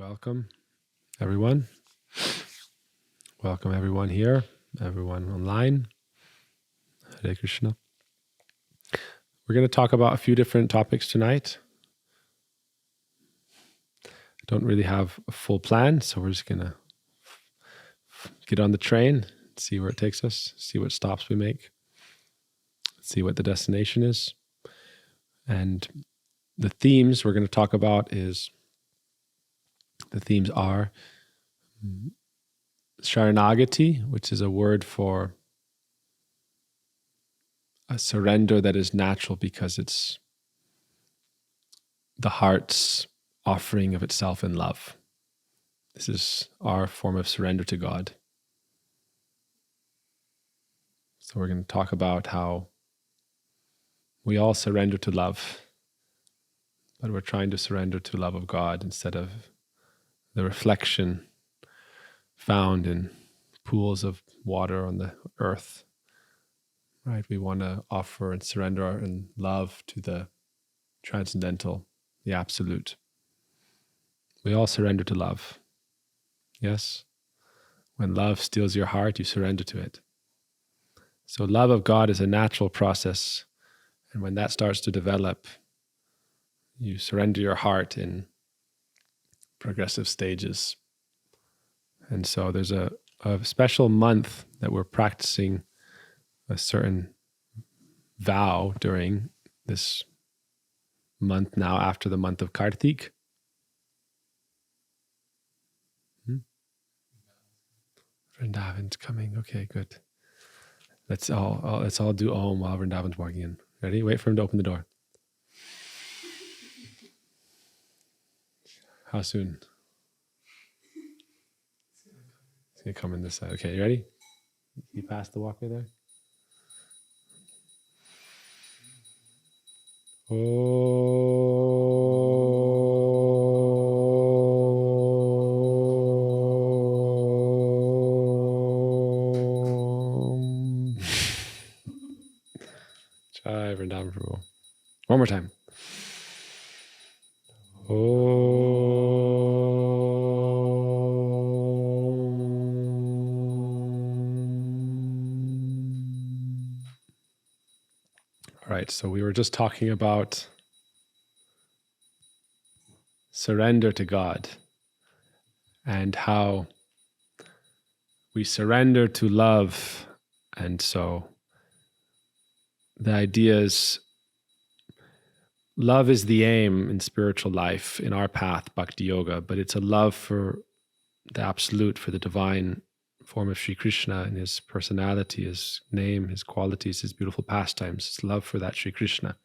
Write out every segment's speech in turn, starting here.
Welcome, everyone. Welcome, everyone here, everyone online. Hare Krishna. We're going to talk about a few different topics tonight. I don't really have a full plan, so we're just going to get on the train, see where it takes us, see what stops we make, see what the destination is. And the themes we're going to talk about the themes are Sharanagati, which is a word for a surrender that is natural because it's the heart's offering of itself in love. This is our form of surrender to God. So we're going to talk about how we all surrender to love, but we're trying to surrender to love of God instead of the reflection found in pools of water on the earth. Right? We want to offer and surrender in love to the transcendental, the absolute. We all surrender to love. Yes? When love steals your heart, you surrender to it. So love of God is a natural process. And when that starts to develop, you surrender your heart in progressive stages. And so there's a special month that we're practicing a certain vow during this month now after the month of Kartik. Vrindavan's coming. Okay, good. Let's all do Om while Vrindavan's walking in. Ready? Wait for him to open the door. How soon? He's going to come in this side. Okay, you ready? You pass the walkway there? Om. Jai Vrindavan Prabhu. One more time. All right, so we were just talking about surrender to God and how we surrender to love. And so the idea is love is the aim in spiritual life, in our path, Bhakti Yoga, but it's a love for the absolute, for the divine form of Sri Krishna and his personality, his name, his qualities, his beautiful pastimes. It's love for that Sri Krishna.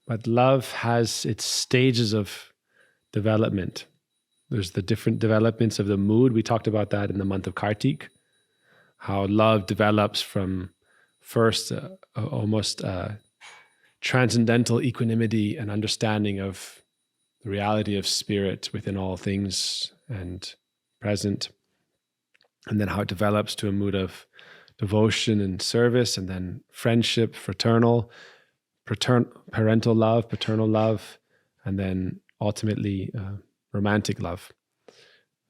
But love has its stages of development. There's the different developments of the mood. We talked about that in the month of Kartik, how love develops from first almost transcendental equanimity and understanding of the reality of spirit within all things and present, and then how it develops to a mood of devotion and service, and then friendship, parental love, paternal love, and then ultimately romantic love.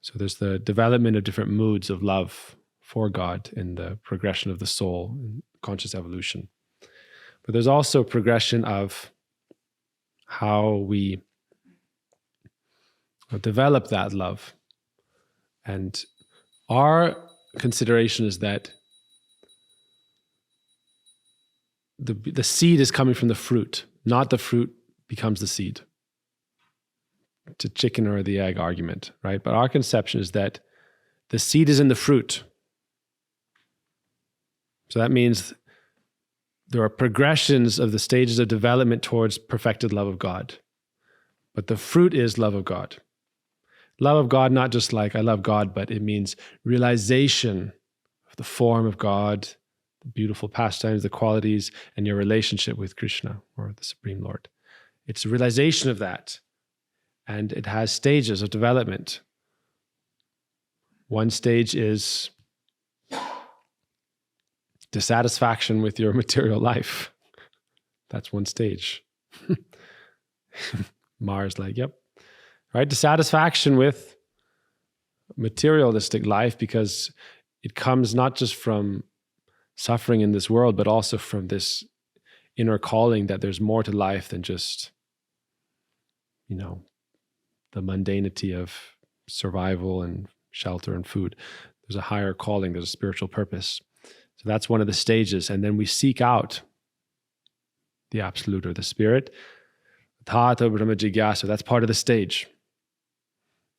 So there's the development of different moods of love for God in the progression of the soul and conscious evolution. But there's also progression of how we develop that love. And our consideration is that the seed is coming from the fruit, not the fruit becomes the seed. It's a chicken or the egg argument, right? But our conception is that the seed is in the fruit. So that means there are progressions of the stages of development towards perfected love of God. But the fruit is love of God. Love of God, not just like I love God, but it means realization of the form of God, the beautiful pastimes, the qualities, and your relationship with Krishna or the Supreme Lord. It's a realization of that. And it has stages of development. One stage is dissatisfaction with your material life. That's one stage. Mars like, yep. Right? Dissatisfaction with materialistic life because it comes not just from suffering in this world, but also from this inner calling that there's more to life than just, the mundanity of survival and shelter and food. There's a higher calling, there's a spiritual purpose. So that's one of the stages. And then we seek out the absolute or the spirit. Tata Brahma Jigyasa, that's part of the stage.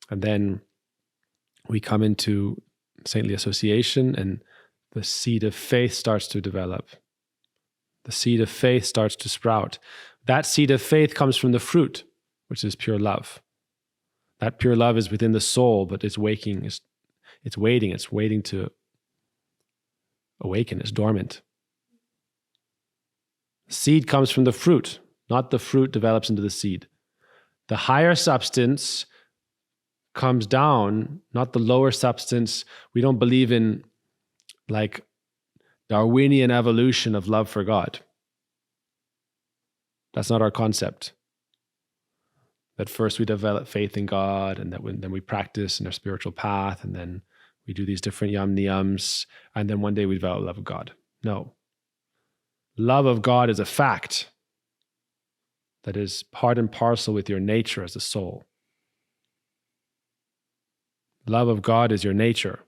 And then we come into saintly association and the seed of faith starts to develop. The seed of faith starts to sprout. That seed of faith comes from the fruit, which is pure love. That pure love is within the soul, but it's waiting to awaken, it's dormant. Seed comes from the fruit, not the fruit develops into the seed. The higher substance comes down, not the lower substance. We don't believe in like Darwinian evolution of love for God. That's not our concept. That first we develop faith in God, and then we practice in our spiritual path, and then we do these different yam niyams, and then one day we develop love of God. No. Love of God is a fact that is part and parcel with your nature as a soul. Love of God is your nature.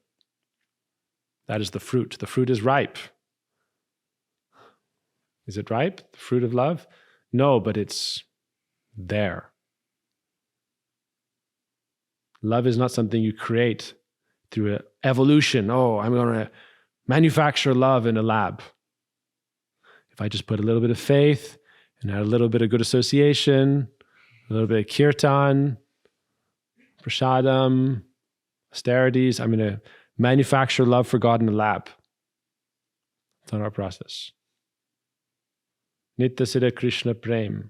That is the fruit. The fruit is ripe. Is it ripe? The fruit of love? No, but it's there. Love is not something you create through evolution. Oh, I'm going to manufacture love in a lab. If I just put a little bit of faith and add a little bit of good association, a little bit of kirtan, prasadam, austerities, I'm going to manufacture love for God in a lab. It's not our process. Nitya Siddha Krishna Prem,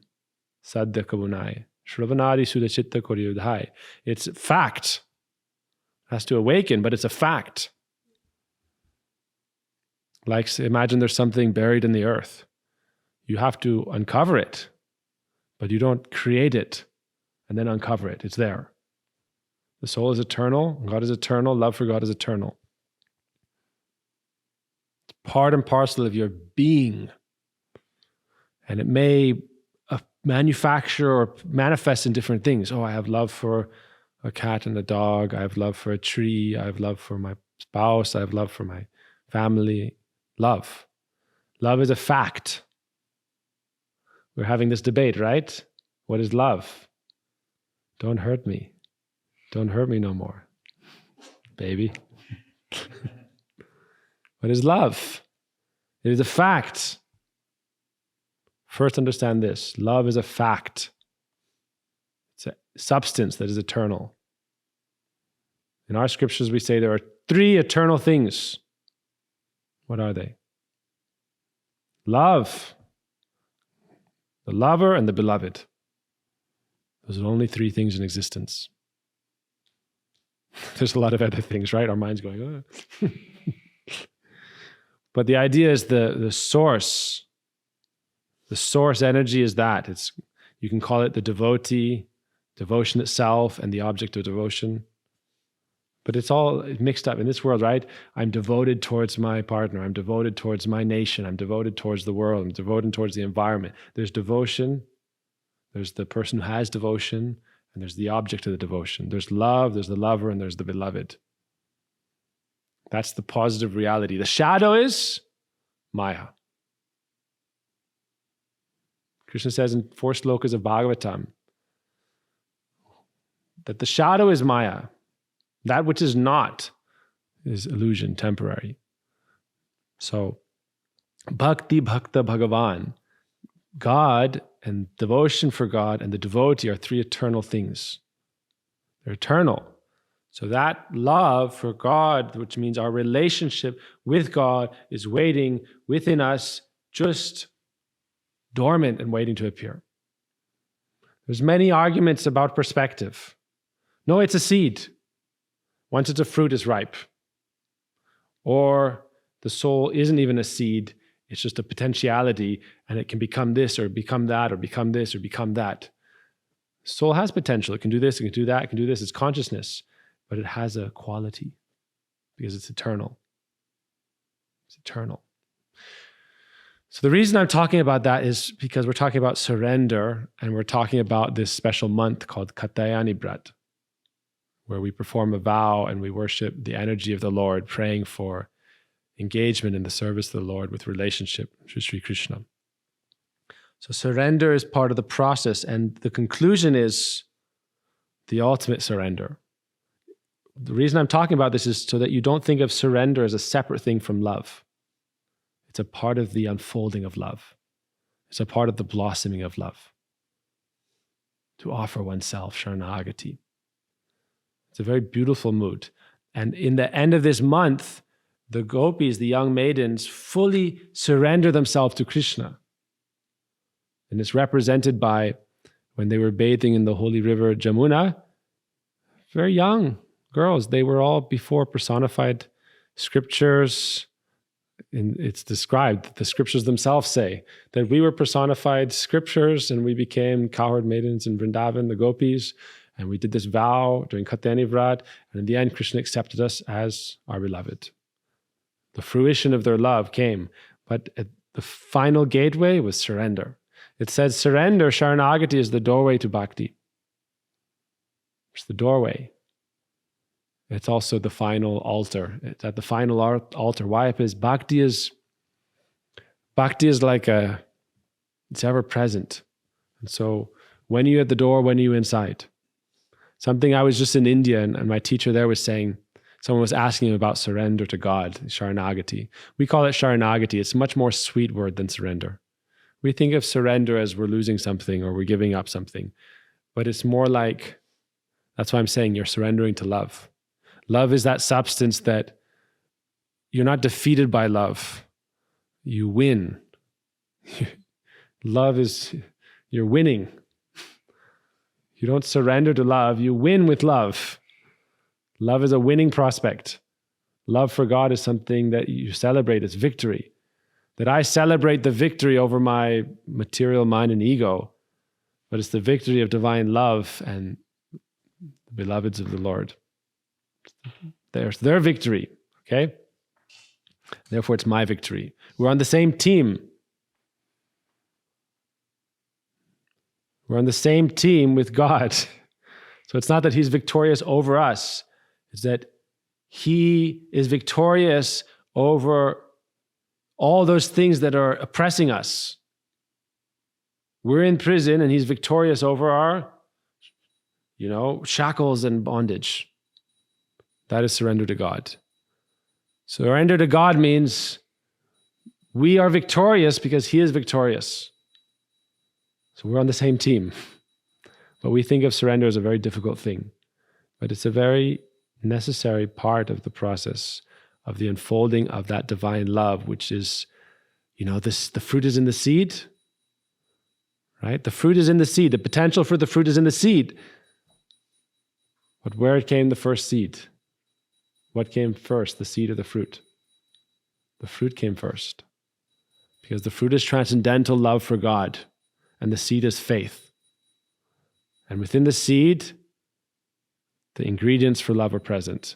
Sadhya Kabunai, Shravanadi Sudha Chitta Koryudhai. It's fact. It has to awaken, but it's a fact. Like, imagine there's something buried in the earth. You have to uncover it, but you don't create it and then uncover it. It's there. The soul is eternal. God is eternal. Love for God is eternal. It's part and parcel of your being. And it may manufacture or manifest in different things. Oh, I have love for a cat and a dog. I have love for a tree. I have love for my spouse. I have love for my family. Love. Love is a fact. We're having this debate, right? What is love? Don't hurt me. Don't hurt me no more, baby. What is love? It is a fact. First, understand this. Love is a fact. It's a substance that is eternal. In our scriptures, we say there are 3 eternal things. What are they? Love, the lover, and the beloved. Those are only 3 things in existence. There's a lot of other things, right? Our mind's going, oh. But the idea is the source. The source energy is that. You can call it the devotee, devotion itself, and the object of devotion. But it's all mixed up in this world, right? I'm devoted towards my partner. I'm devoted towards my nation. I'm devoted towards the world. I'm devoted towards the environment. There's devotion. There's the person who has devotion, and there's the object of the devotion. There's love, there's the lover, and there's the beloved. That's the positive reality. The shadow is Maya. Krishna says in 4 slokas of Bhagavatam that the shadow is Maya. That which is not is illusion, temporary. So, Bhakti, Bhakta, Bhagavan, God and devotion for God and the devotee are 3 eternal things. They're eternal. So that love for God, which means our relationship with God, is waiting within us, just dormant and waiting to appear. There's many arguments about perspective. No, it's a seed. Once it's a fruit, it's ripe. Or the soul isn't even a seed, it's just a potentiality, and it can become this or become that or become this or become that. Soul has potential. It can do this, it can do that, it can do this. It's consciousness. but it has a quality because it's eternal. It's eternal. So the reason I'm talking about that is because we're talking about surrender, and we're talking about this special month called Katyayani Brat, where we perform a vow and we worship the energy of the Lord, praying for engagement in the service of the Lord with relationship to Sri Krishna. So surrender is part of the process, and the conclusion is the ultimate surrender. The reason I'm talking about this is so that you don't think of surrender as a separate thing from love. It's a part of the unfolding of love. It's a part of the blossoming of love. To offer oneself, Sharanagati. It's a very beautiful mood. And in the end of this month, the gopis, the young maidens, fully surrender themselves to Krishna. And it's represented by when they were bathing in the holy river Jamuna, very young girls. They were all before personified scriptures. And it's described, the scriptures themselves say that we were personified scriptures and we became cowherd maidens in Vrindavan, the gopis, and we did this vow during Katyayani Vrat, and in the end, Krishna accepted us as our beloved. The fruition of their love came, but at the final gateway was surrender. It says surrender, Sharanagati, is the doorway to bhakti. It's the doorway. It's also the final altar. It's at the final altar. Why? Because bhakti is like it's ever present. And so when are you at the door, when are you inside? Something I was just in India and my teacher there was saying, someone was asking him about surrender to God, Sharanagati. We call it Sharanagati. It's a much more sweet word than surrender. We think of surrender as we're losing something or we're giving up something. But it's more like, that's why I'm saying you're surrendering to love. Love is that substance that you're not defeated by love. You win. Love is, you're winning. You don't surrender to love, you win with love. Love is a winning prospect. Love for God is something that you celebrate, it's victory. That I celebrate the victory over my material mind and ego, but it's the victory of divine love and the beloveds of the Lord. There's their victory, okay? Therefore, it's my victory. We're on the same team. We're on the same team with God. So it's not that he's victorious over us. It's that he is victorious over all those things that are oppressing us. We're in prison and he's victorious over our, shackles and bondage. That is surrender to God. Surrender to God means we are victorious because he is victorious. So we're on the same team. But we think of surrender as a very difficult thing. But it's a very necessary part of the process of the unfolding of that divine love, which is, the fruit is in the seed, right? The fruit is in the seed. The potential for the fruit is in the seed. But where came the first seed? What came first, the seed or the fruit? The fruit came first. Because the fruit is transcendental love for God, and the seed is faith. And within the seed, the ingredients for love are present.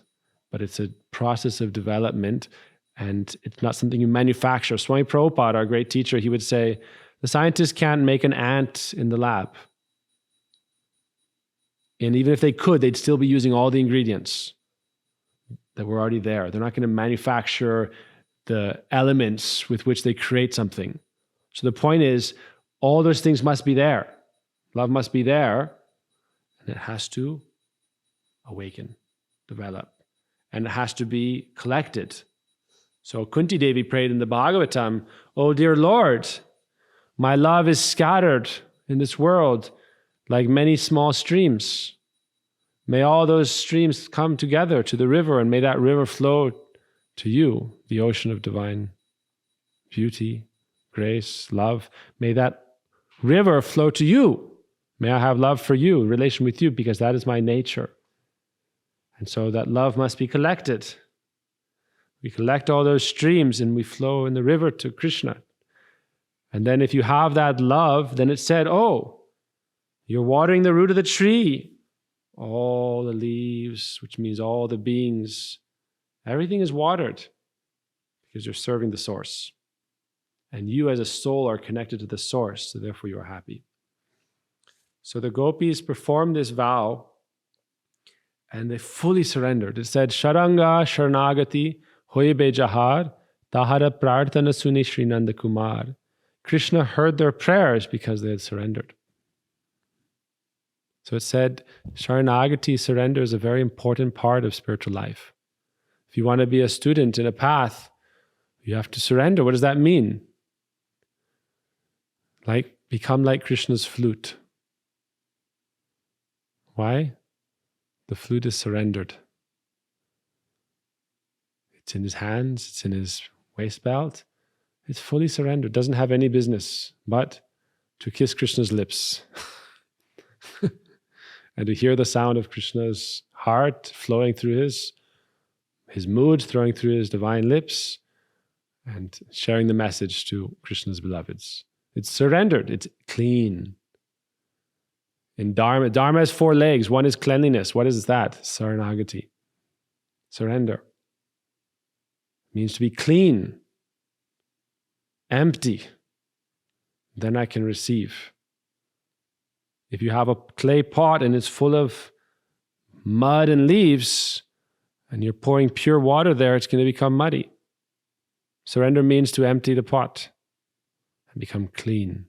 But it's a process of development, and it's not something you manufacture. Swami Prabhupada, our great teacher, he would say, the scientists can't make an ant in the lab. And even if they could, they'd still be using all the ingredients that were already there. They're not going to manufacture the elements with which they create something. So the point is, all those things must be there. Love must be there, and it has to awaken, develop, and it has to be collected. So Kunti Devi prayed in the Bhagavatam, "Oh dear Lord, my love is scattered in this world like many small streams. May all those streams come together to the river, and may that river flow to you, the ocean of divine beauty, grace, love. May that river flow to you. May I have love for you, relation with you, because that is my nature." And so that love must be collected. We collect all those streams and we flow in the river to Krishna. And then if you have that love, then it said, oh, you're watering the root of the tree. all the leaves, which means all the beings, everything is watered because you're serving the source. And you as a soul are connected to the source, so therefore you are happy. So the gopis performed this vow and they fully surrendered. It said, Sharanga Sharanagati Hoibe Jahar Tahara Prarthana Suni Sri Nanda Kumar. Krishna heard their prayers because they had surrendered. So it said, Sharanagati, surrender, is a very important part of spiritual life. If you want to be a student in a path, you have to surrender. What does that mean? Like, become like Krishna's flute. Why? The flute is surrendered. It's in his hands, it's in his waist belt. It's fully surrendered. Doesn't have any business but to kiss Krishna's lips. And to hear the sound of Krishna's heart flowing through his mood, flowing through his divine lips, and sharing the message to Krishna's beloveds. It's surrendered. It's clean. In Dharma, Dharma has 4 legs. One is cleanliness. What is that? Saranagati. Surrender. It means to be clean, empty. Then I can receive. If you have a clay pot and it's full of mud and leaves, and you're pouring pure water there, it's going to become muddy. Surrender means to empty the pot and become clean.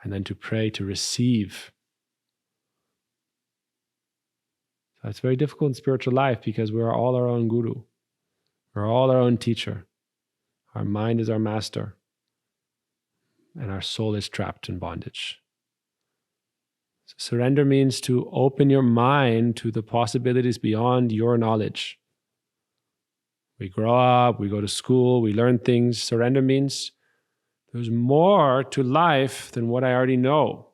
And then to pray to receive. So it's very difficult in spiritual life because we're all our own guru. We're all our own teacher. Our mind is our master. And our soul is trapped in bondage. So surrender means to open your mind to the possibilities beyond your knowledge. We grow up, we go to school, we learn things. Surrender means there's more to life than what I already know.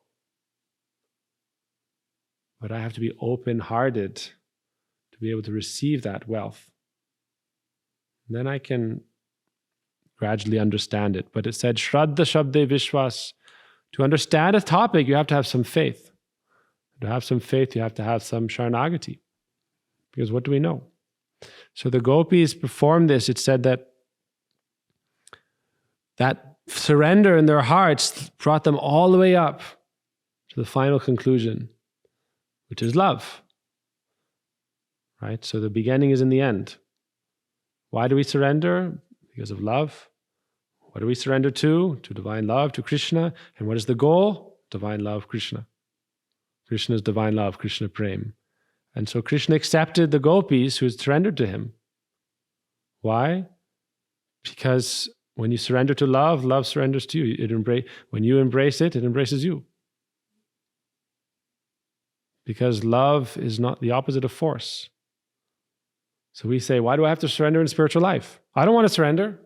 But I have to be open-hearted to be able to receive that wealth. And then I can gradually understand it. But it said, Shraddha Shabde Vishwas. To understand a topic, you have to have some faith. To have some faith, you have to have some Sharanagati. Because what do we know? So the gopis performed this. It said that surrender in their hearts brought them all the way up to the final conclusion, which is love. Right? So the beginning is in the end. Why do we surrender? Because of love. What do we surrender to? To divine love, to Krishna. And what is the goal? Divine love, Krishna. Krishna is divine love, Krishna Prem. And so Krishna accepted the gopis who had surrendered to him. Why? Because when you surrender to love, love surrenders to you. When you embrace it, it embraces you. Because love is not the opposite of force. So we say, why do I have to surrender in spiritual life? I don't want to surrender.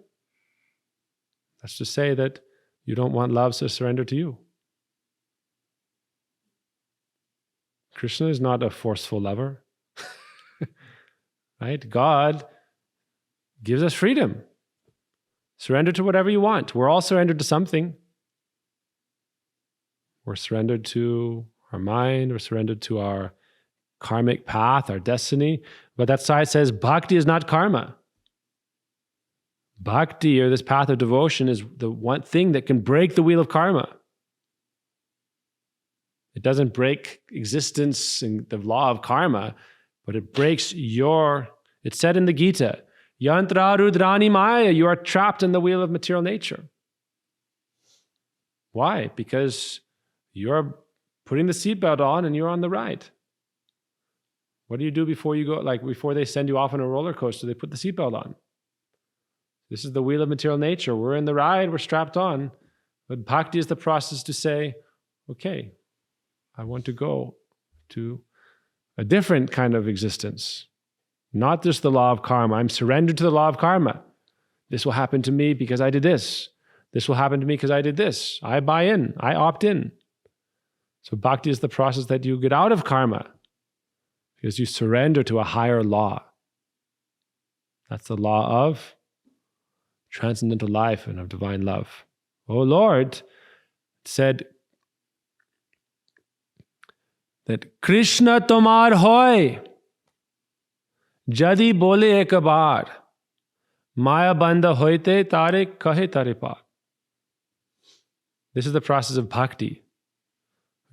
That's to say that you don't want love to surrender to you. Krishna is not a forceful lover. Right? God gives us freedom. Surrender to whatever you want. We're all surrendered to something. We're surrendered to our mind. We're surrendered to our karmic path, our destiny. But that side says bhakti is not karma. Bhakti, or this path of devotion, is the one thing that can break the wheel of karma. It doesn't break existence and the law of karma, but it breaks it's said in the Gita, Yantra Rudrani Maya, you are trapped in the wheel of material nature. Why? Because you're putting the seatbelt on and you're on the ride. What do you do before you go, like before they send you off on a roller coaster, they put the seatbelt on. This is the wheel of material nature. We're in the ride, we're strapped on. But bhakti is the process to say, okay, I want to go to a different kind of existence. Not just the law of karma. I'm surrendered to the law of karma. This will happen to me because I did this. This will happen to me because I did this. I buy in. I opt in. So bhakti is the process that you get out of karma because you surrender to a higher law. That's the law of transcendental life and of divine love. Oh Lord, said that Krishna tomar hoy, jadi bole ek baar, maya bandha hoite tare kahe tare paar. This is the process of bhakti.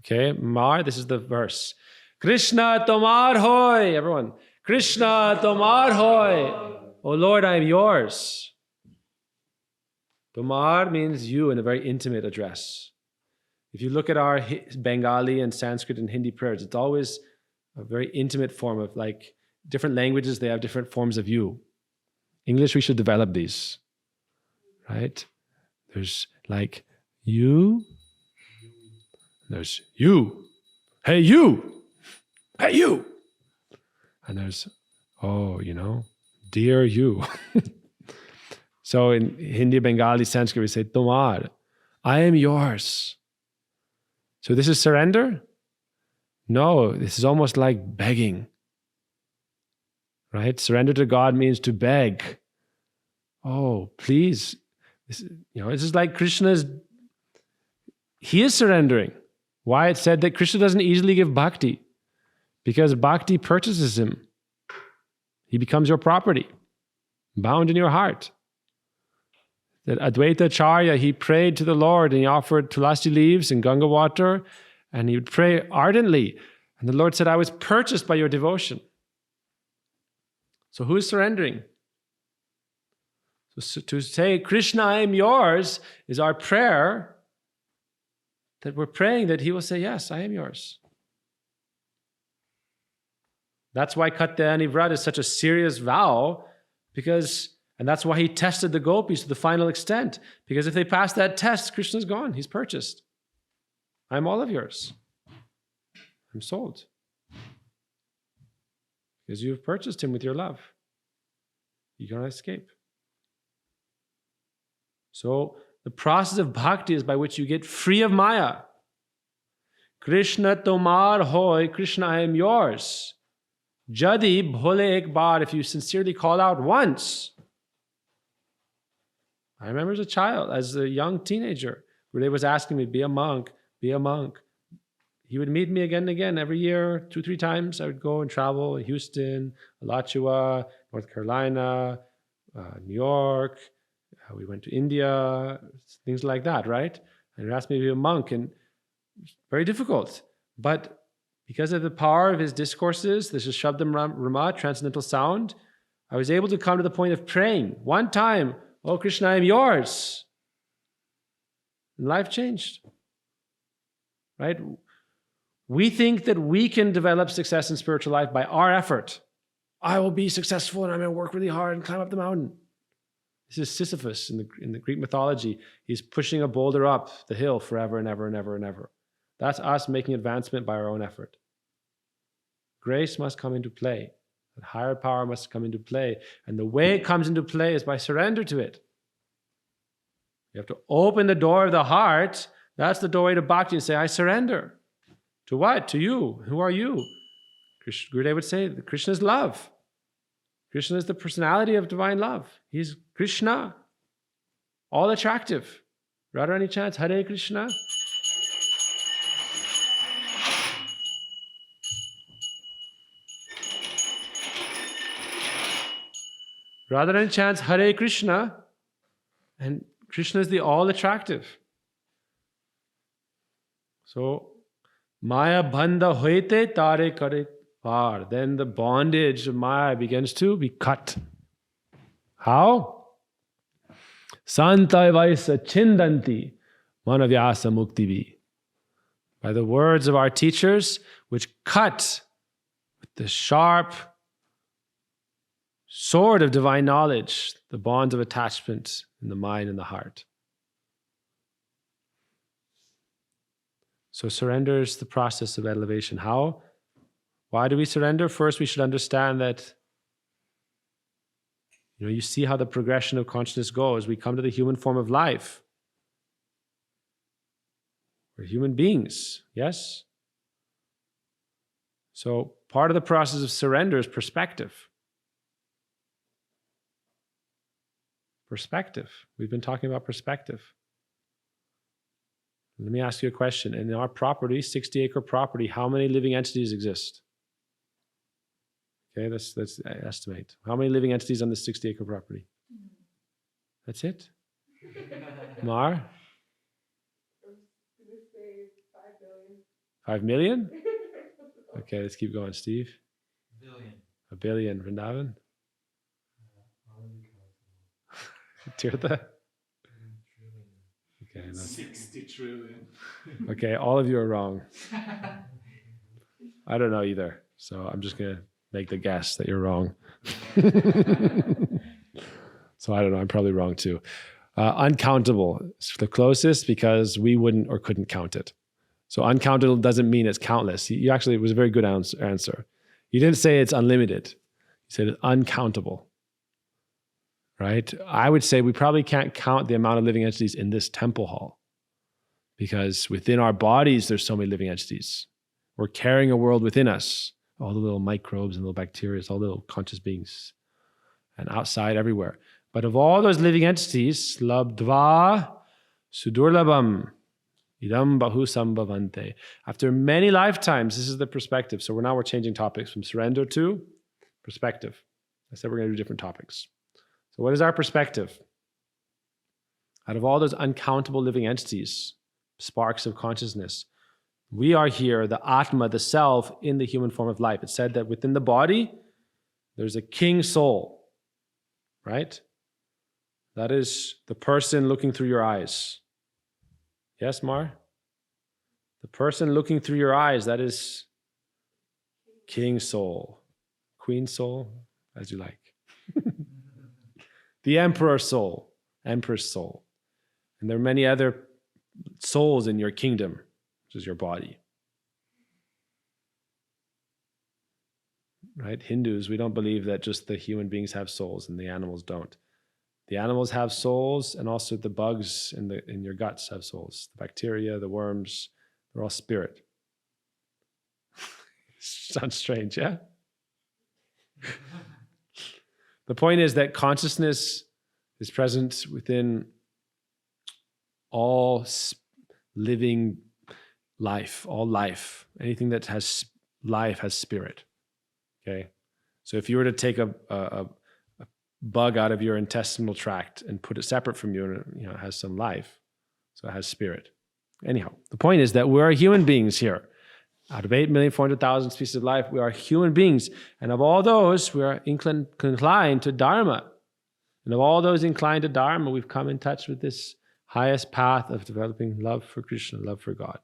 Okay, Mar, this is the verse. Krishna tomar hoy, everyone. Krishna tomar hoy. Oh Lord, I am yours. Tomar means you in a very intimate address. If you look at our Bengali and Sanskrit and Hindi prayers, it's always a very intimate form of, like, different languages, they have different forms of you. English, we should develop these, right? There's like you, there's you, hey you, hey you. And there's, oh, dear you. So in Hindi, Bengali, Sanskrit, we say, Tomar, I am yours. So this is surrender? No, this is almost like begging. Right? Surrender to God means to beg. Oh, please. This is like he is surrendering. Why it said that Krishna doesn't easily give bhakti? Because bhakti purchases him. He becomes your property, bound in your heart. That Advaita Acharya, he prayed to the Lord and he offered tulasi leaves and Ganga water, and he would pray ardently. And the Lord said, I was purchased by your devotion. So who is surrendering? So to say, Krishna, I am yours, is our prayer, that we're praying that he will say, yes, I am yours. That's why Katyayani Vrat is such a serious vow, and that's why he tested the gopis to the final extent. Because if they pass that test, Krishna's gone. He's purchased. I'm all of yours. I'm sold. Because you've purchased him with your love. You cannot escape. So the process of bhakti is by which you get free of Maya. Krishna tomar hoy, Krishna, I am yours. Jadi bhole ek baar, if you sincerely call out once. I remember as a young teenager, Gurudev was asking me, be a monk, be a monk. He would meet me again and again every year, 2-3 times. I would go and travel in Houston, Alachua, North Carolina, New York. We went to India, things like that, right? And he asked me to be a monk, and very difficult. But because of the power of his discourses, this is Shabdam Rama, transcendental sound, I was able to come to the point of praying. One time, oh Krishna, I am yours. And life changed. Right? We think that we can develop success in spiritual life by our effort. I will be successful and I'm going to work really hard and climb up the mountain. This is Sisyphus in the Greek mythology. He's pushing a boulder up the hill forever and ever and ever and ever. That's us making advancement by our own effort. Grace must come into play. That higher power must come into play. And the way it comes into play is by surrender to it. You have to open the door of the heart. That's the doorway to bhakti, and say, I surrender. To what? To you. Who are you? Gurudev would say, Krishna is love. Krishna is the personality of divine love. He's Krishna. All attractive. Radharani chants, Hare Krishna. Radharani chants Hare Krishna, and Krishna is the all attractive. So, Maya bandha hoite tare kare par. Then the bondage of Maya begins to be cut. How? Santa vaisa chindanti manavyasa muktivi. By the words of our teachers, which cut with the sharp sword of divine knowledge, the bonds of attachment in the mind and the heart. So surrender is the process of elevation. How? Why do we surrender? First, we should understand that, you see how the progression of consciousness goes. We come to the human form of life. We're human beings, yes? So part of the process of surrender is perspective. Perspective. We've been talking about perspective. Let me ask you a question. In our property, 60-acre property, how many living entities exist? Okay, let's estimate. How many living entities on this 60-acre property? That's it? Mar? I was going to say 5 billion. 5 million? Okay, let's keep going. Steve? Billion. A billion. Vrindavan? Tirtha? Okay, 60 trillion. okay, all of you are wrong. I don't know either, so I'm just going to make the guess that you're wrong. So I don't know, I'm probably wrong too. Uncountable is the closest because we wouldn't or couldn't count it. So uncountable doesn't mean it's countless. You actually, it was a very good answer. You didn't say it's unlimited. You said it's uncountable, right? I would say we probably can't count the amount of living entities in this temple hall because within our bodies, there's so many living entities. We're carrying a world within us, all the little microbes and little bacteria, all the little conscious beings, and outside everywhere. But of all those living entities, labdva sudurlabham idam bahu sambhavante. After many lifetimes, this is the perspective. So we're changing topics from surrender to perspective. I said we're going to do different topics. So what is our perspective? Out of all those uncountable living entities, sparks of consciousness, we are here, the Atma, the self, in the human form of life. It said that within the body, there's a king soul, right? That is the person looking through your eyes. Yes, Mar? The person looking through your eyes, that is king soul. Queen soul, as you like. The emperor soul, empress soul. And there are many other souls in your kingdom, which is your body. Right? Hindus, we don't believe that just the human beings have souls and the animals don't. The animals have souls, and also the bugs in your guts have souls. The bacteria, the worms, they're all spirit. Sounds strange, yeah? The point is that consciousness is present within all living life, all life. Anything that has life has spirit. Okay? So if you were to take a bug out of your intestinal tract and put it separate from you, and it has some life, so it has spirit. Anyhow, the point is that we're human beings here. Out of 8,400,000 species of life, we are human beings. And of all those, we are inclined to Dharma. And of all those inclined to Dharma, we've come in touch with this highest path of developing love for Krishna, love for God.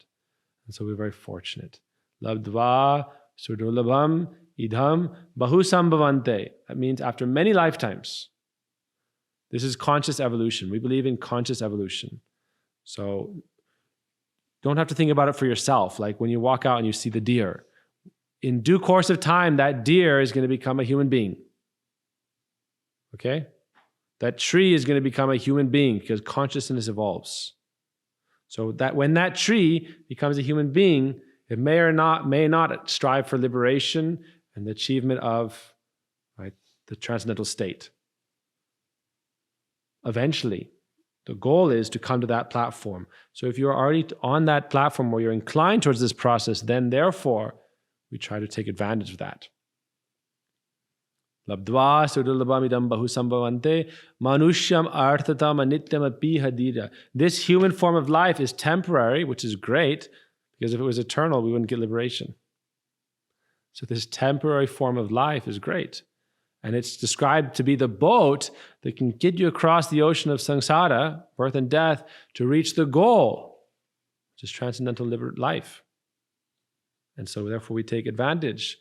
And so we're very fortunate. Labdva sudurlabham idham bahu sambhavante. That means after many lifetimes. This is conscious evolution. We believe in conscious evolution. So don't have to think about it for yourself. Like when you walk out and you see the deer. In due course of time, that deer is going to become a human being. Okay? That tree is going to become a human being because consciousness evolves. So that when that tree becomes a human being, it may not strive for liberation and the achievement of the transcendental state. Eventually, the goal is to come to that platform. So if you're already on that platform where you're inclined towards this process, then therefore, we try to take advantage of that. Labdva sudurlabham idam bahu sambhavante manushyam arthatam anityam api hadira. This human form of life is temporary, which is great, because if it was eternal, we wouldn't get liberation. So this temporary form of life is great. And it's described to be the boat that can get you across the ocean of samsara, birth and death, to reach the goal, which is transcendental life. And so therefore we take advantage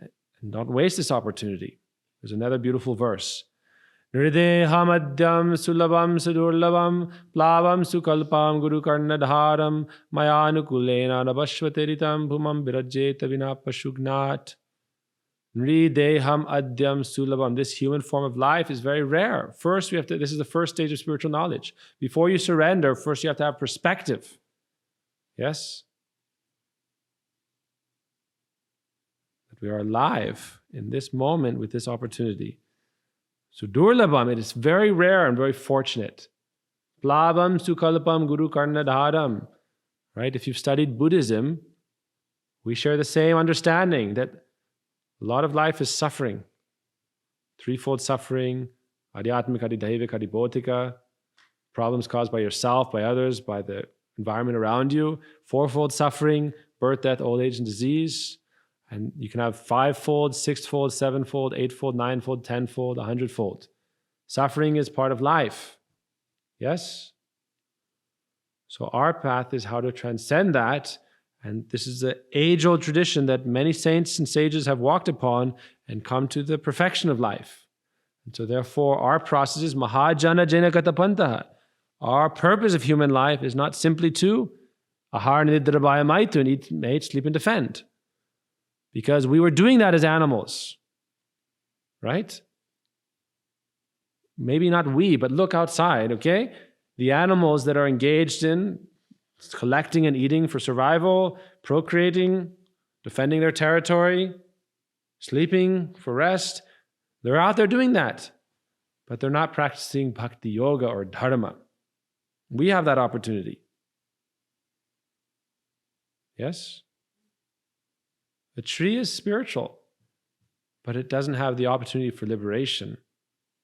and don't waste this opportunity. There's another beautiful verse. Nridehamadyam sulabham sudurlabham plavam sukalpam guru karnadharam mayanukulena nabashvateritam bhumam birajeta vinapashugnat. Nrideham adyam sulabham. This human form of life is very rare. First, this is the first stage of spiritual knowledge. Before you surrender, first you have to have perspective. Yes? That we are alive in this moment with this opportunity. So durlabham, it is very rare and very fortunate. Plabam sukalpam guru karnadharam. right? If you've studied Buddhism, we share the same understanding that a lot of life is suffering. Threefold suffering, adhyatmika, adhidhaivika, adhibodhika, problems caused by yourself, by others, by the environment around you. Fourfold suffering, birth, death, old age, and disease. And you can have fivefold, sixfold, sevenfold, eightfold, ninefold, tenfold, 100-fold. Suffering is part of life. Yes? So our path is how to transcend that. And this is the age-old tradition that many saints and sages have walked upon and come to the perfection of life. And so therefore our process is mahajana jena katapantaha. Our purpose of human life is not simply to ahar nidra bhaya maitu, eat, mate, sleep, and defend. Because we were doing that as animals. Right? Maybe not we, but look outside, okay? The animals that are engaged in collecting and eating for survival, procreating, defending their territory, sleeping for rest, they're out there doing that. But they're not practicing bhakti yoga or dharma. We have that opportunity. Yes? The tree is spiritual, but it doesn't have the opportunity for liberation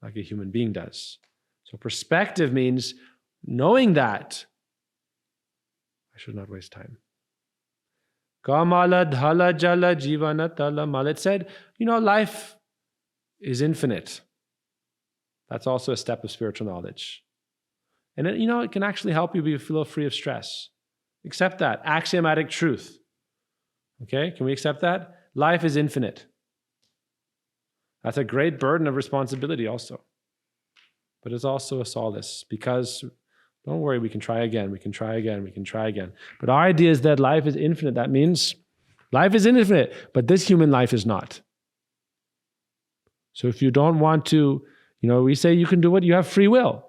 like a human being does. So perspective means knowing that. I should not waste time. Kamala dhala jala jivana tala mal. It said, life is infinite. That's also a step of spiritual knowledge. And it can actually help you feel free of stress. Accept that. Axiomatic truth. Okay, can we accept that? Life is infinite. That's a great burden of responsibility also. But it's also a solace because, don't worry, we can try again, we can try again, we can try again. But our idea is that life is infinite. That means life is infinite, but this human life is not. So if you don't want to, we say you can do it, you have free will.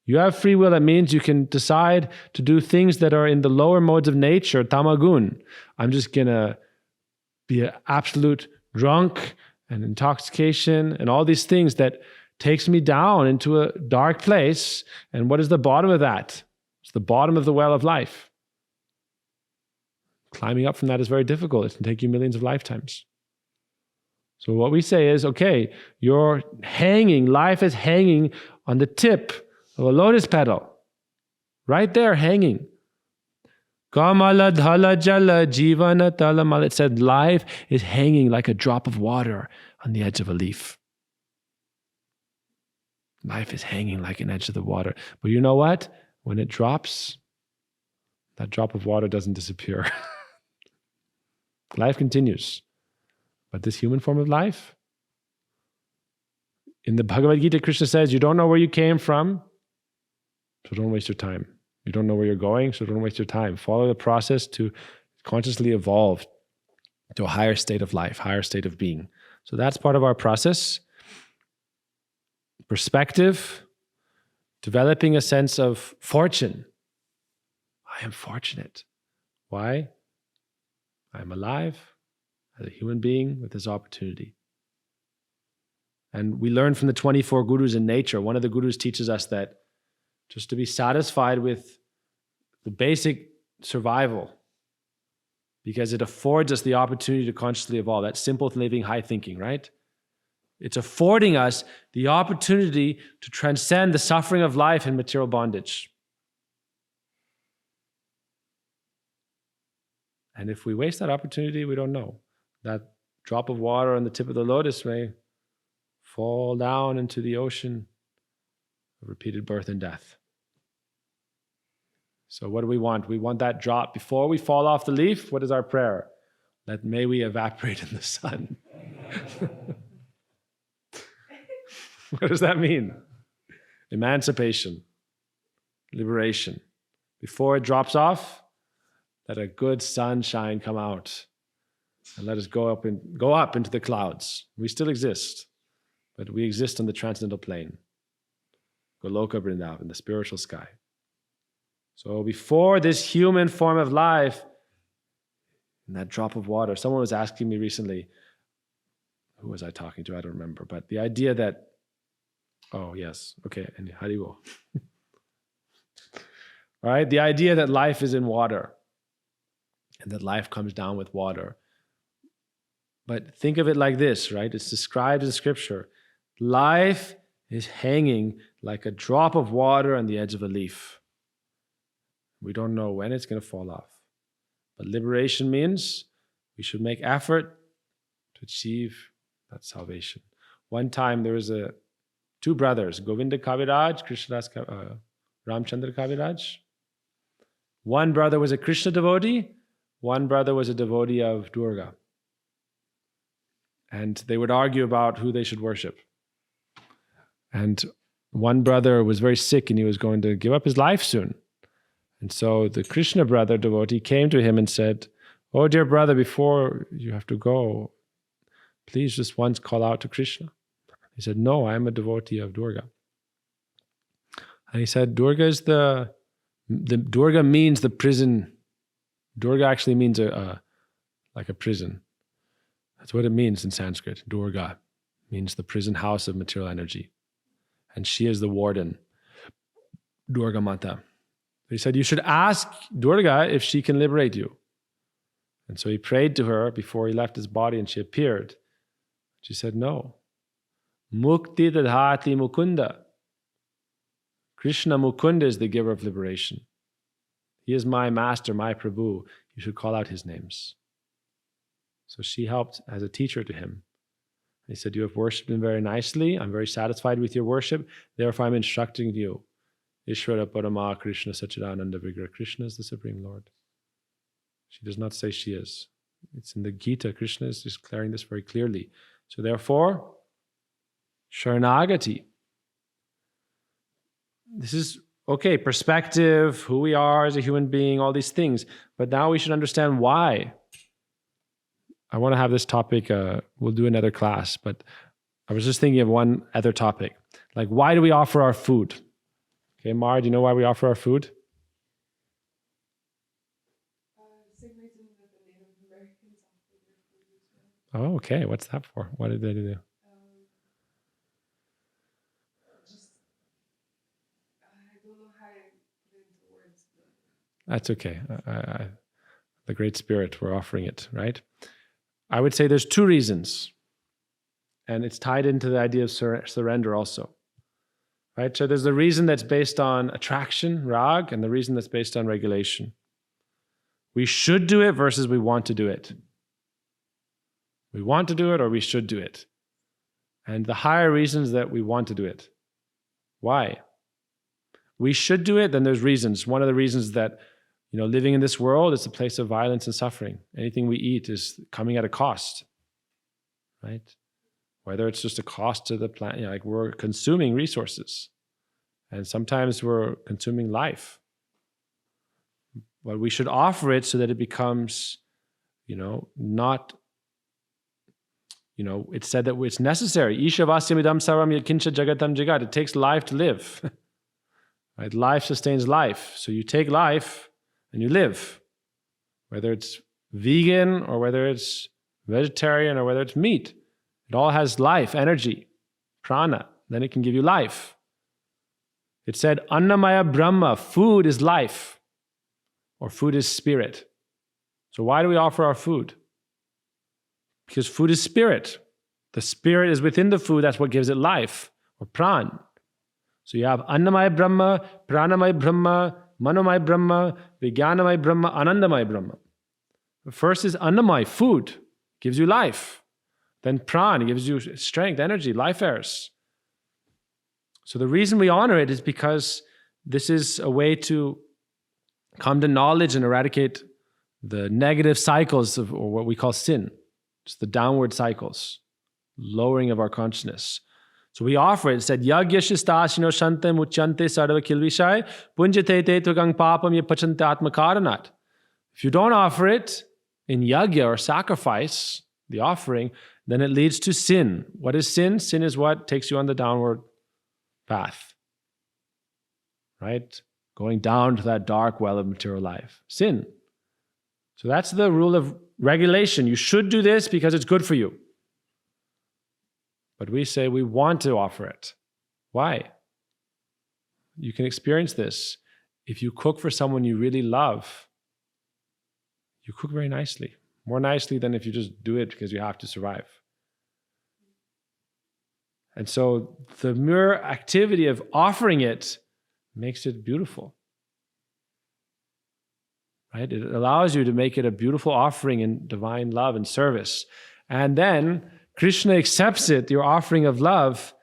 You have free will. That means you can decide to do things that are in the lower modes of nature, tamagun. I'm just going to be an absolute drunk and intoxication and all these things that takes me down into a dark place. And what is the bottom of that? It's the bottom of the well of life. Climbing up from that is very difficult. It can take you millions of lifetimes. So what we say is, okay, you're hanging, life is hanging on the tip of a lotus petal. Right there, hanging. Kamala dhala jala jivana talamal. It said life is hanging like a drop of water on the edge of a leaf. Life is hanging like an edge of the water. But you know what? When it drops, that drop of water doesn't disappear. Life continues. But this human form of life, in the Bhagavad Gita, Krishna says, you don't know where you came from, so don't waste your time. You don't know where you're going, so don't waste your time. Follow the process to consciously evolve to a higher state of life, higher state of being. So that's part of our process. Perspective, developing a sense of fortune. I am fortunate. Why? I am alive as a human being with this opportunity. And we learn from the 24 gurus in nature. One of the gurus teaches us that just to be satisfied with the basic survival, because it affords us the opportunity to consciously evolve. That's simple living, high thinking, right? It's affording us the opportunity to transcend the suffering of life and material bondage. And if we waste that opportunity, we don't know. That drop of water on the tip of the lotus may fall down into the ocean of repeated birth and death. So what do we want? We want that drop. Before we fall off the leaf, what is our prayer? That may we evaporate in the sun. What does that mean? Emancipation, liberation. Before it drops off, let a good sunshine come out and let us go up into the clouds. We still exist, but we exist on the transcendental plane. Goloka Vrindavan, in the spiritual sky. So before this human form of life, in that drop of water, someone was asking me recently, who was I talking to? I don't remember, but the idea that, oh yes, okay, and Haribo. All right, the idea that life is in water and that life comes down with water. But think of it like this, right? It's described in Scripture. Life is hanging like a drop of water on the edge of a leaf. We don't know when it's going to fall off. But liberation means we should make effort to achieve that salvation. One time there was two brothers, Govinda Kaviraj, Ramchandra Kaviraj. One brother was a Krishna devotee, one brother was a devotee of Durga. And they would argue about who they should worship. And one brother was very sick and he was going to give up his life soon. And so the Krishna brother devotee came to him and said, "Oh, dear brother, before you have to go, please just once call out to Krishna." He said, "No, I'm a devotee of Durga." And he said, Durga is the Durga means the prison. Durga actually means like a prison. That's what it means in Sanskrit. Durga means the prison house of material energy. And she is the warden, Durga Mata. He said, you should ask Durga if she can liberate you. And so he prayed to her before he left his body and she appeared. She said, no. Mukti dadhati mukunda. Krishna Mukunda is the giver of liberation. He is my master, my Prabhu. You should call out his names. So she helped as a teacher to him. He said, you have worshipped him very nicely. I'm very satisfied with your worship. Therefore, I'm instructing you. Ishvara Parama Krishna Sachidananda Vigra. Krishna is the Supreme Lord. She does not say she is. It's in the Gita. Krishna is declaring this very clearly. So therefore, Sharanagati. This is, okay, perspective, who we are as a human being, all these things. But now we should understand why. I want to have this topic, we'll do another class, but I was just thinking of one other topic. Like, why do we offer our food? Okay, Mara, do you know why we offer our food? Same reason that the Native Americans offer their food as well. Oh, okay. What's that for? What did they do? Just, I don't know how to put it into words. But That's okay. The Great Spirit, we're offering it, right? I would say there's two reasons. And it's tied into the idea of surrender also. Right? So there's the reason that's based on attraction, rag, and the reason that's based on regulation. We should do it versus we want to do it. We want to do it or we should do it. And the higher reasons that we want to do it. Why? We should do it, then there's reasons. One of the reasons that living in this world is a place of violence and suffering. Anything we eat is coming at a cost, right? Whether it's just a cost to the planet, like we're consuming resources, and sometimes we're consuming life. But we should offer it so that it becomes, not. It's said that it's necessary. Ishavasyamidam saram yakincha jagatam jagat. It takes life to live. Right? Life sustains life. So you take life and you live. Whether it's vegan or whether it's vegetarian or whether it's meat. It all has life, energy, prana. Then it can give you life. It said, Annamaya Brahma, food is life. Or food is spirit. So why do we offer our food? Because food is spirit. The spirit is within the food. That's what gives it life, or pran. So you have Annamaya Brahma, Pranamaya Brahma, Manomaya Brahma, Vijnanamaya Brahma, Anandamaya Brahma. The first is Annamaya, food, gives you life. Then Pran gives you strength, energy, life airs. So the reason we honor it is because this is a way to come to knowledge and eradicate the negative cycles of, or what we call sin. It's the downward cycles, lowering of our consciousness. So we offer it. It said, Yagya shistashino shante muchante sarva kilvishai punjate te tugang papam ye pachante atmakaranat. If you don't offer it in yagya or sacrifice, the offering, then it leads to sin. What is sin? Sin is what takes you on the downward path. Right? Going down to that dark well of material life. Sin. So that's the rule of regulation. You should do this because it's good for you. But we say we want to offer it. Why? You can experience this. if you cook for someone you really love, you cook very nicely. More nicely than if you just do it because you have to survive. And so the mere activity of offering it makes it beautiful. Right? It allows you to make it a beautiful offering in divine love and service. And then Krishna accepts it, your offering of love,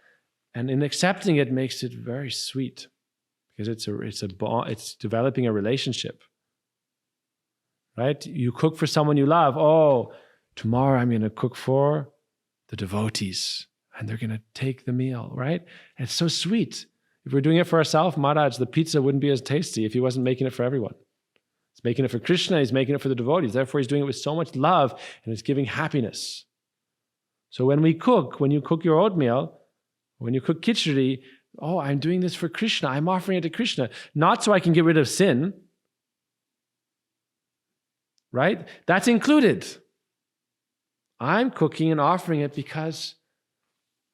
and in accepting it makes it very sweet because it's developing a relationship. Right? You cook for someone you love. Oh, tomorrow I'm going to cook for the devotees and they're going to take the meal, right? And it's so sweet. If we're doing it for ourselves, Maharaj, the pizza wouldn't be as tasty if he wasn't making it for everyone. He's making it for Krishna, he's making it for the devotees. Therefore, he's doing it with so much love and it's giving happiness. So when you cook your oatmeal, when you cook khichdi, oh, I'm doing this for Krishna. I'm offering it to Krishna. Not so I can get rid of sin, right? That's included. I'm cooking and offering it because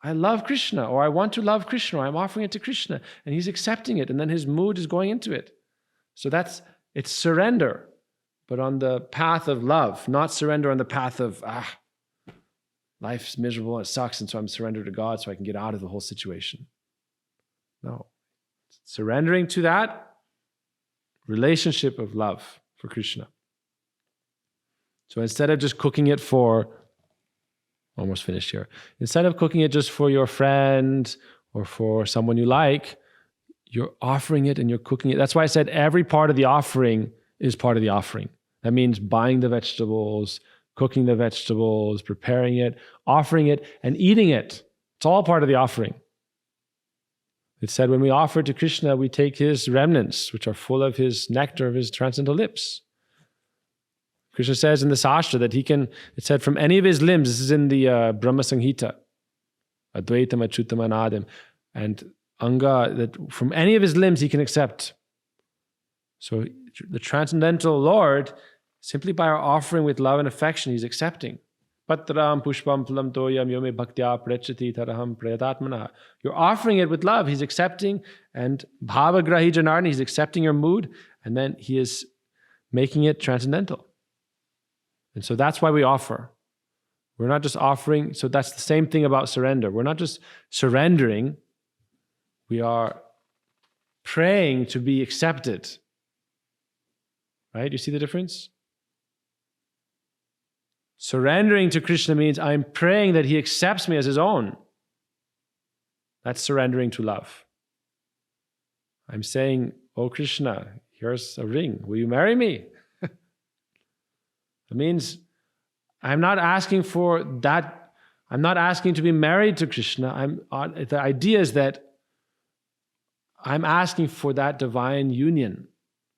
I love Krishna, or I want to love Krishna, or I'm offering it to Krishna, and he's accepting it, and then his mood is going into it. So it's surrender, but on the path of love, not surrender on the path of, life's miserable, it sucks, and so I'm surrendered to God so I can get out of the whole situation. No. Surrendering to that relationship of love for Krishna. So instead of just cooking it for, almost finished here, instead of cooking it just for your friend or for someone you like, you're offering it and you're cooking it. That's why I said every part of the offering is part of the offering. That means buying the vegetables, cooking the vegetables, preparing it, offering it, and eating it. It's all part of the offering. It said when we offer to Krishna, we take his remnants, which are full of his nectar of his transcendental lips. Krishna says in the Sastra that it said from any of his limbs, this is in the Brahma Samhita, Advaitam, Achyutam, Anadam, and Anga, that from any of his limbs he can accept. So the transcendental Lord, simply by our offering with love and affection, he's accepting. Patram pushpam phalam toyam yome bhaktya prechati taraham prayatatmana. You're offering it with love, he's accepting, and bhavagrahi janarni, he's accepting your mood, and then he is making it transcendental. And so that's why we offer. We're not just offering, so that's the same thing about surrender. We're not just surrendering, we are praying to be accepted. Right? You see the difference? Surrendering to Krishna means I'm praying that he accepts me as his own. That's surrendering to love. I'm saying, oh Krishna, here's a ring. Will you marry me? It means I'm not asking for that. I'm not asking to be married to Krishna. The idea is that I'm asking for that divine union.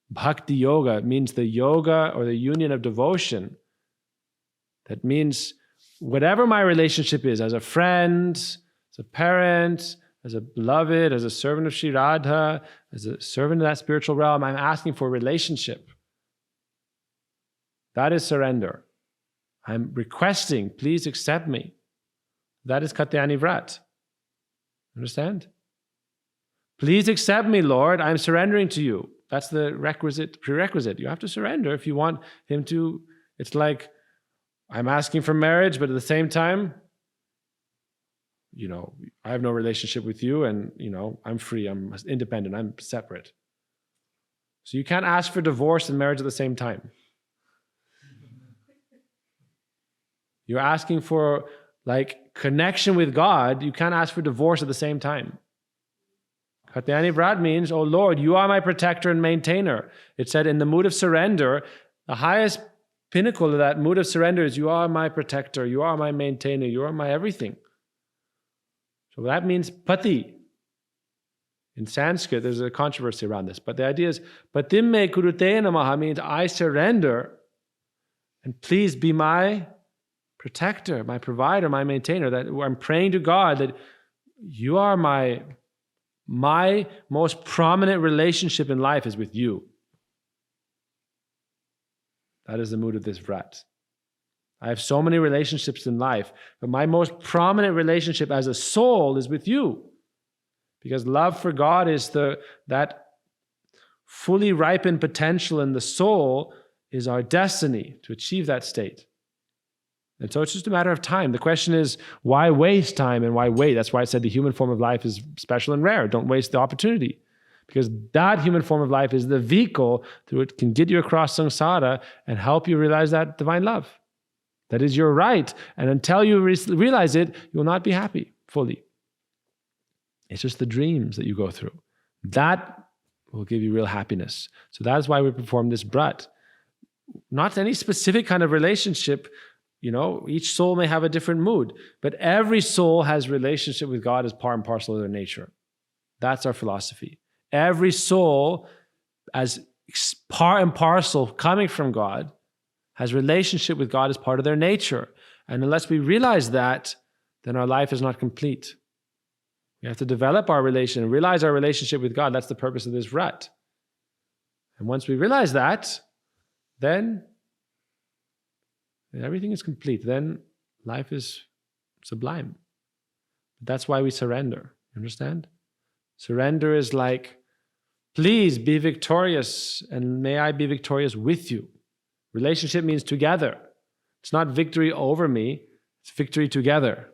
Bhakti yoga means the yoga or the union of devotion. That means whatever my relationship is, as a friend, as a parent, as a beloved, as a servant of Sri Radha, as a servant of that spiritual realm, I'm asking for relationship. That is surrender. I'm requesting, please accept me. That is Katyani Vrat. Understand? Please accept me, Lord. I'm surrendering to you. That's the prerequisite. You have to surrender if you want him to. It's like, I'm asking for marriage, but at the same time, I have no relationship with you and, I'm free, I'm independent, I'm separate. So you can't ask for divorce and marriage at the same time. You're asking for connection with God. You can't ask for divorce at the same time. Katyani Vrat means, oh Lord, you are my protector and maintainer. It said in the mood of surrender, the highest pinnacle of that mood of surrender is you are my protector, you are my maintainer, you are my everything. So that means pati. In Sanskrit, there's a controversy around this, but the idea is, patim me kurute namaha means I surrender and please be my protector, my provider, my maintainer. That I'm praying to God that you are my most prominent relationship in life is with you. That is the mood of this Vrat. I have so many relationships in life, but my most prominent relationship as a soul is with you. Because love for God is that fully ripened potential in the soul is our destiny to achieve that state. And so it's just a matter of time. The question is, why waste time and why wait? That's why I said the human form of life is special and rare. Don't waste the opportunity. Because that human form of life is the vehicle through it can get you across samsara and help you realize that divine love. That is your right. And until you realize it, you will not be happy fully. It's just the dreams that you go through. That will give you real happiness. So that's why we perform this brat. Not any specific kind of relationship. Each soul may have a different mood, but every soul has relationship with God as part and parcel of their nature. That's our philosophy. Every soul, as part and parcel coming from God, has relationship with God as part of their nature. And unless we realize that, then our life is not complete. We have to develop our relation and realize our relationship with God. That's the purpose of this rut. And once we realize that, then everything is complete. Then life is sublime. That's why we surrender. Understand? Surrender is like, please be victorious, and may I be victorious with you. Relationship means together. It's not victory over me, it's victory together.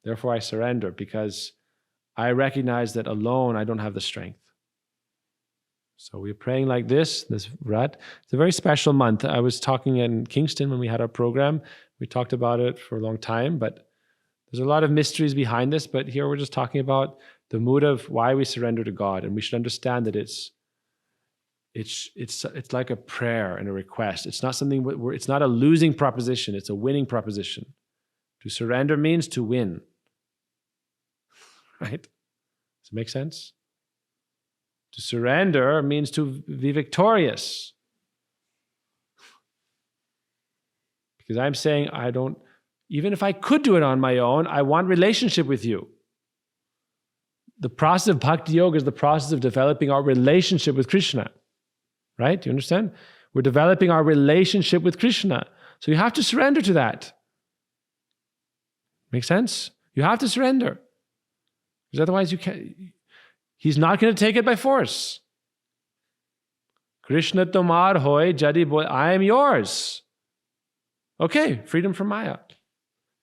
Therefore, I surrender because I recognize that alone I don't have the strength. So we're praying like this rut. It's a very special month. I was talking in Kingston when we had our program. We talked about it for a long time, but there's a lot of mysteries behind this. But here we're just talking about the mood of why we surrender to God. And we should understand that it's like a prayer and a request. It's not something it's not a losing proposition. It's a winning proposition. To surrender means to win. Right? Does it make sense? To surrender means to be victorious. Because I'm saying even if I could do it on my own, I want relationship with you. The process of Bhakti Yoga is the process of developing our relationship with Krishna. Right? Do you understand? We're developing our relationship with Krishna. So you have to surrender to that. Make sense? You have to surrender. Because otherwise you can't. He's not going to take it by force. Krishna tomar hoy jadi boy, I am yours. Okay, freedom from Maya.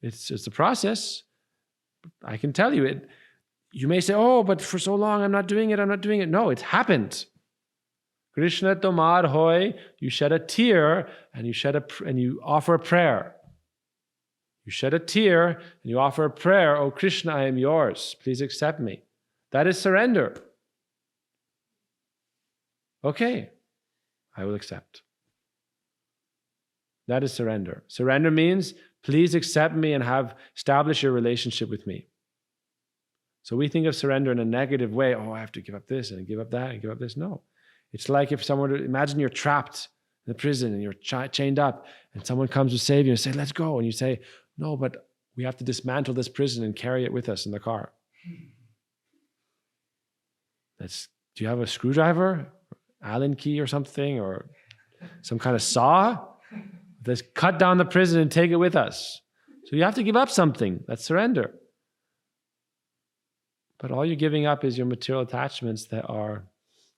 It's a process. I can tell you it. You may say, oh, but for so long I'm not doing it. No, it's happened. Krishna tomar hoy, you shed a tear and you offer a prayer. You shed a tear and you offer a prayer. Oh Krishna, I am yours. Please accept me. That is surrender. Okay, I will accept. That is surrender. Surrender means, please accept me and establish your relationship with me. So we think of surrender in a negative way. Oh, I have to give up this and give up that and give up this. No. It's like if imagine you're trapped in a prison and you're chained up and someone comes to save you and say, let's go. And you say, no, but we have to dismantle this prison and carry it with us in the car. Do you have a screwdriver, Allen key or something, or some kind of saw? Let's cut down the prison and take it with us. So you have to give up something. That's surrender. But all you're giving up is your material attachments that are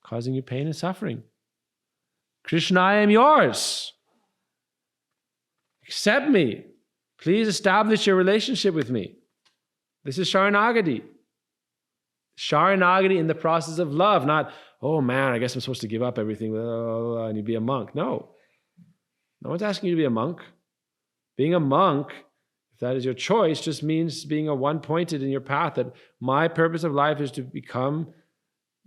causing you pain and suffering. Krishna, I am yours. Accept me. Please establish your relationship with me. This is Sharanagati. Sharanagati in the process of love, not, oh man, I guess I'm supposed to give up everything and you be a monk. No. No one's asking you to be a monk. Being a monk, if that is your choice, just means being a one-pointed in your path, that my purpose of life is to become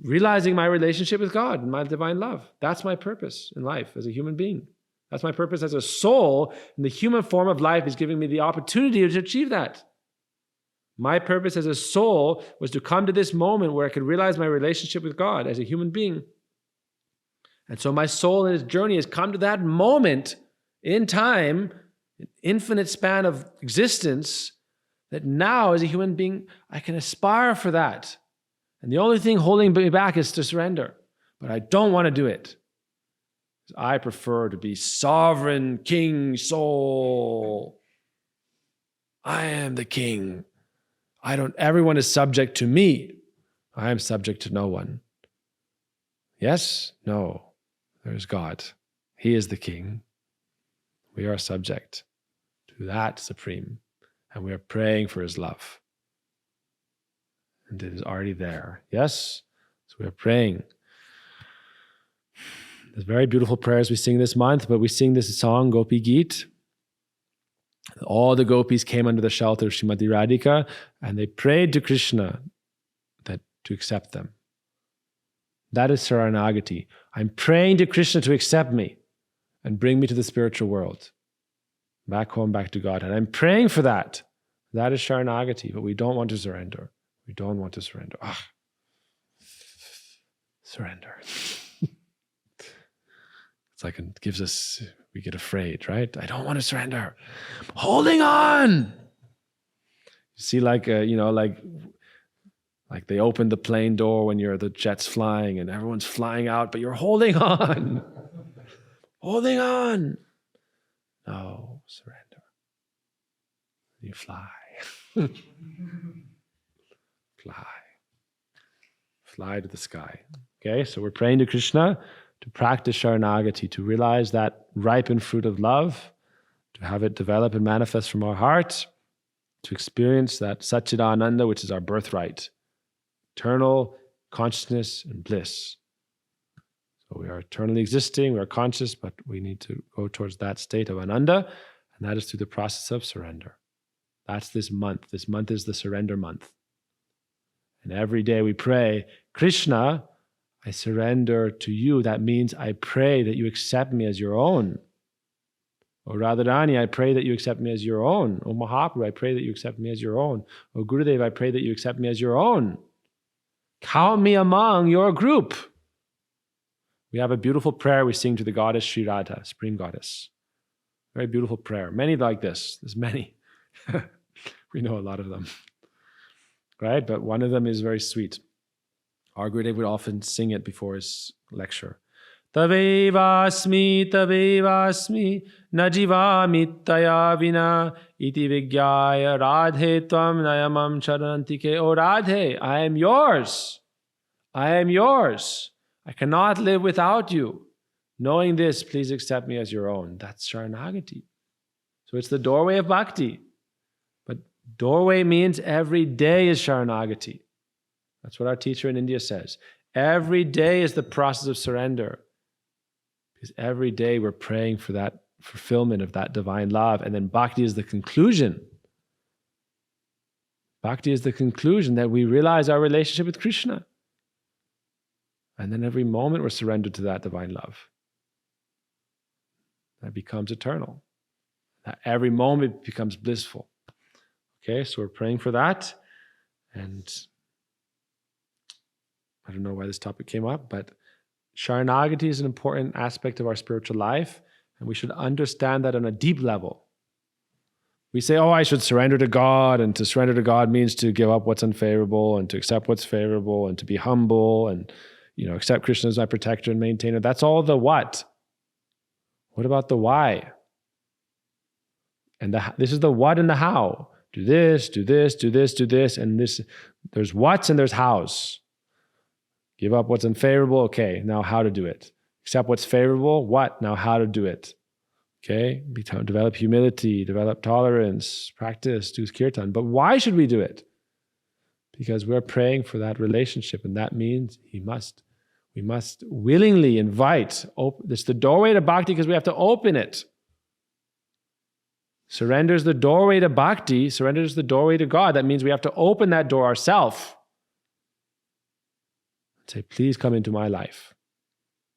realizing my relationship with God and my divine love. That's my purpose in life as a human being. That's my purpose as a soul, and the human form of life is giving me the opportunity to achieve that. My purpose as a soul was to come to this moment where I could realize my relationship with God as a human being. And so my soul in its journey has come to that moment in time, an infinite span of existence, that now as a human being, I can aspire for that. And the only thing holding me back is to surrender. But I don't want to do it. I prefer to be sovereign king soul. I am the king. Everyone is subject to me. I am subject to no one. Yes? No. There's God. He is the king. We are subject to that supreme. And we are praying for his love. And it is already there. Yes? So we are praying. There's very beautiful prayers we sing this month, but we sing this song, Gopi Geet. All the gopis came under the shelter of Srimati Radhika, and they prayed to Krishna to accept them. That is Saranagati. I'm praying to Krishna to accept me and bring me to the spiritual world. Back home, back to God. And I'm praying for that. That is Saranagati, but we don't want to surrender. We don't want to surrender. Surrender. It's like it gives us, we get afraid, right? I don't want to surrender. Holding on. You see, like they open the plane door when the jet's flying and everyone's flying out, but you're holding on. Holding on. No, surrender. You fly. Fly. Fly to the sky. Okay, so we're praying to Krishna to practice Sharanagati, to realize that ripened fruit of love, to have it develop and manifest from our heart, to experience that Satchidananda, which is our birthright, eternal consciousness and bliss. So we are eternally existing, we are conscious, but we need to go towards that state of Ananda, and that is through the process of surrender. That's this month. This month is the surrender month. And every day we pray, Krishna, I surrender to you. That means I pray that you accept me as your own. O Radharani, I pray that you accept me as your own. O Mahaprabhu, I pray that you accept me as your own. O Gurudev, I pray that you accept me as your own. Count me among your group. We have a beautiful prayer we sing to the goddess Sri Radha, Supreme Goddess. Very beautiful prayer. Many like this. There's many. We know a lot of them. Right? But one of them is very sweet. Our Gurudev would often sing it before his lecture. Tavevasmi, tavevasmi, najivami taya vina, iti vigyaya radhe tvam nayamam charanantike. O Radhe, I am yours. I am yours. I cannot live without you. Knowing this, please accept me as your own. That's Sharanagati. So it's the doorway of bhakti. But doorway means every day is Sharanagati. That's what our teacher in India says. Every day is the process of surrender. Because every day we're praying for that fulfillment of that divine love. And then bhakti is the conclusion. Bhakti is the conclusion that we realize our relationship with Krishna. And then every moment we're surrendered to that divine love. That becomes eternal. That every moment becomes blissful. Okay, so we're praying for that. And I don't know why this topic came up, but Sharanagati is an important aspect of our spiritual life, and we should understand that on a deep level. We say, I should surrender to God, and to surrender to God means to give up what's unfavorable and to accept what's favorable and to be humble and accept Krishna as my protector and maintainer. That's all the what. What about the why? And this is the what and the how. Do this, do this, do this, do this, and this. There's what's and there's hows. Give up what's unfavorable. Okay, now how to do it. Accept what's favorable. What? Now how to do it. Okay, develop humility, develop tolerance, practice, do kirtan. But why should we do it? Because we're praying for that relationship, and that means we must willingly invite. It's the doorway to bhakti because we have to open it. Surrender is the doorway to bhakti. Surrender is the doorway to God. That means we have to open that door ourselves. Say, please come into my life.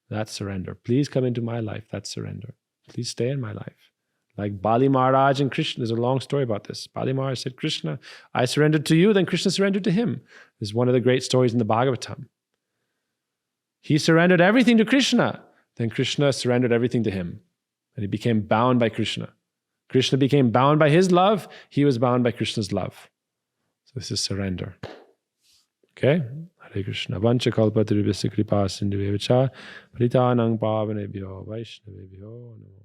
That's surrender. Please come into my life. That's surrender. Please stay in my life. Like Bali Maharaj and Krishna. There's a long story about this. Bali Maharaj said, Krishna, I surrendered to you, then Krishna surrendered to him. This is one of the great stories in the Bhagavatam. He surrendered everything to Krishna. Then Krishna surrendered everything to him. And he became bound by Krishna. Krishna became bound by his love. He was bound by Krishna's love. So this is surrender. Okay? Hare Krishna. Vancha kalpatarubhasya kripa sindhuvevacha paritanang pavanebhyo vaishnavebhyo namo.